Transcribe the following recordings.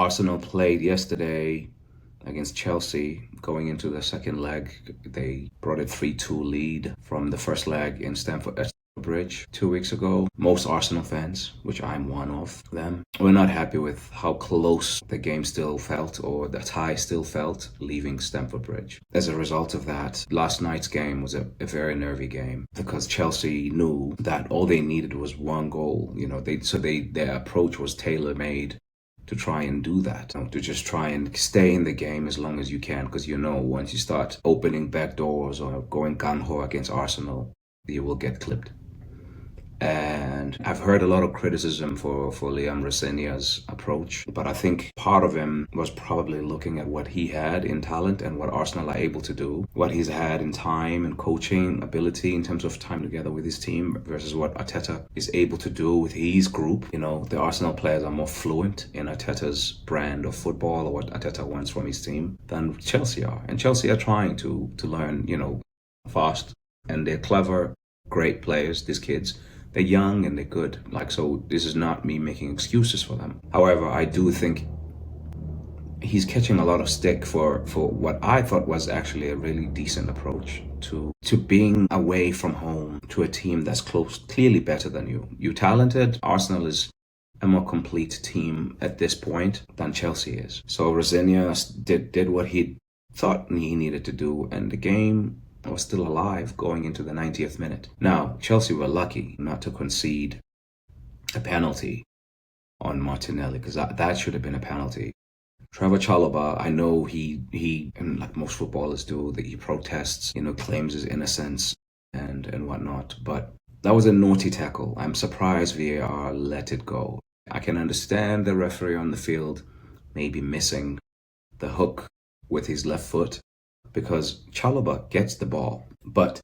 Arsenal played yesterday against Chelsea. Going into the second leg, they brought a 3-2 lead from the first leg in Stamford Bridge 2 weeks ago. Most Arsenal fans, which I'm one of them, were not happy with how close the game still felt, or the tie still felt, leaving Stamford Bridge. As a result of that, last night's game was a very nervy game because Chelsea knew that all they needed was one goal. Their approach was tailor-made to try and do that, to just try and stay in the game as long as you can, because once you start opening back doors or going gung-ho against Arsenal, you will get clipped. And I've heard a lot of criticism for Rosenior's approach, but I think part of him was probably looking at what he had in talent and what Arsenal are able to do, what he's had in time and coaching ability in terms of time together with his team versus what Arteta is able to do with his group. The Arsenal players are more fluent in Arteta's brand of football, or what Arteta wants from his team, than Chelsea are. And Chelsea are trying to learn, fast, and they're clever, great players, these kids. They're young and they're good. So this is not me making excuses for them. However, I do think he's catching a lot of stick for what I thought was actually a really decent approach to being away from home to a team that's clearly better than you. You're talented. Arsenal is a more complete team at this point than Chelsea is. So Rosenior did what he thought he needed to do, and the game was still alive going into the 90th minute. Now, Chelsea were lucky not to concede a penalty on Martinelli, because that should have been a penalty. Trevor Chalobah, I know he and like most footballers do, that he protests, claims his innocence and whatnot, but that was a naughty tackle. I'm surprised VAR let it go. I can understand the referee on the field maybe missing the hook with his left foot, because Chalobah gets the ball, but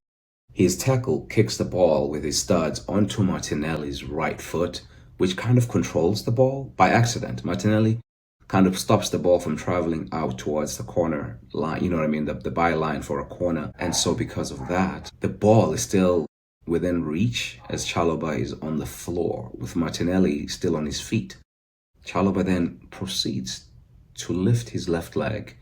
his tackle kicks the ball with his studs onto Martinelli's right foot, which kind of controls the ball by accident. Martinelli kind of stops the ball from traveling out towards the corner line, the byline for a corner. And so because of that, the ball is still within reach as Chalobah is on the floor, with Martinelli still on his feet. Chalobah then proceeds to lift his left leg.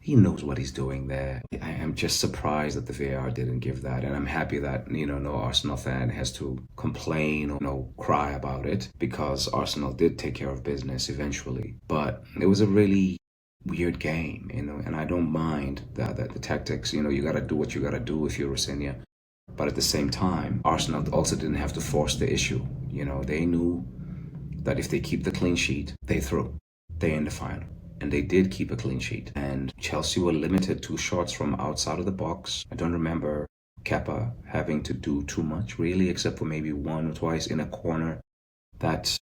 He knows what he's doing there. I am just surprised that the VAR didn't give that. And I'm happy that, no Arsenal fan has to complain or cry about it, because Arsenal did take care of business eventually. But it was a really weird game, and I don't mind that the tactics, you got to do what you got to do if you're Rosenior. But at the same time, Arsenal also didn't have to force the issue. They knew that if they keep the clean sheet, they're in the final. And they did keep a clean sheet. And Chelsea were limited to shots from outside of the box. I don't remember Kepa having to do too much, really, except for maybe one or twice in a corner that,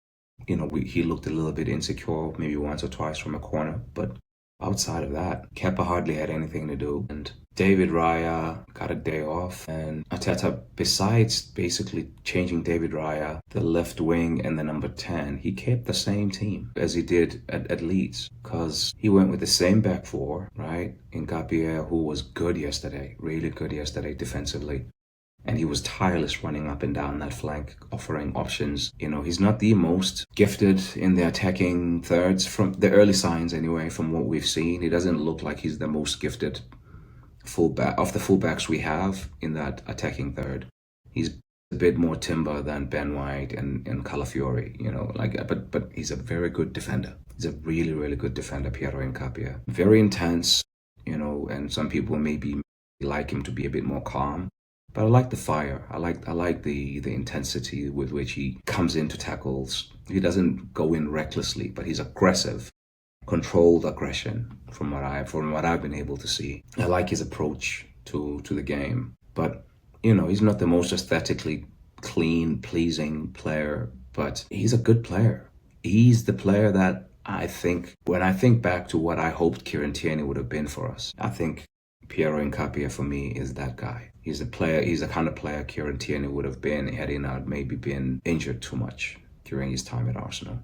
he looked a little bit insecure, maybe once or twice from a corner. But outside of that, Kepa hardly had anything to do. And David Raya got a day off. And Arteta, besides basically changing David Raya, the left wing and the number 10, he kept the same team as he did at Leeds. Because he went with the same back four, right? In Gabriel, who was good yesterday, really good yesterday defensively. And he was tireless running up and down that flank, offering options. He's not the most gifted in the attacking thirds, from the early signs anyway, from what we've seen. He doesn't look like he's the most gifted fullback of the fullbacks we have in that attacking third. He's a bit more timber than Ben White and Calafiori, but he's a very good defender. He's a really, really good defender, Piero Incapia. Very intense, and some people maybe like him to be a bit more calm. But I like the fire. I like the intensity with which he comes into tackles. He doesn't go in recklessly, but he's aggressive, controlled aggression from what I've been able to see. I like his approach to the game. But, he's not the most aesthetically clean, pleasing player, but he's a good player. He's the player that I think, when I think back to what I hoped Kieran Tierney would have been for us, I think Piero Incapia for me is that guy. He's the kind of player Kieran Tierney would have been had he not maybe been injured too much during his time at Arsenal.